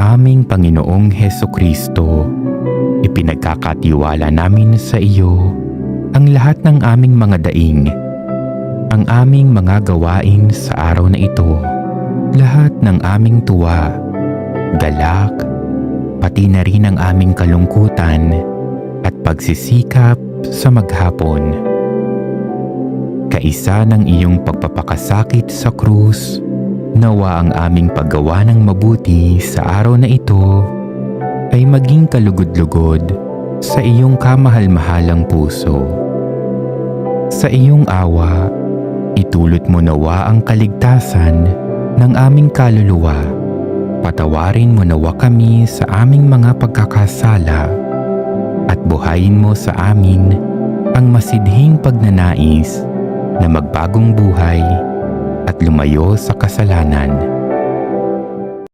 aming Panginoong Hesukristo, ipinagkakatiwala namin sa iyo ang lahat ng aming mga daing, ang aming mga gawain sa araw na ito, lahat ng aming tuwa, galak, pati na rin ang aming kalungkutan at pagsisikap sa maghapon. Kaisa ng iyong pagpapakasakit sa krus, nawa ang aming paggawa ng mabuti sa araw na ito ay maging kalugod-lugod sa iyong kamahal-mahalang puso. Sa iyong awa, itulot mo nawa ang kaligtasan ng aming kaluluwa. Patawarin mo nawa kami sa aming mga pagkakasala at buhayin mo sa amin ang masidhing pagnanais na magbagong buhay at lumayo sa kasalanan.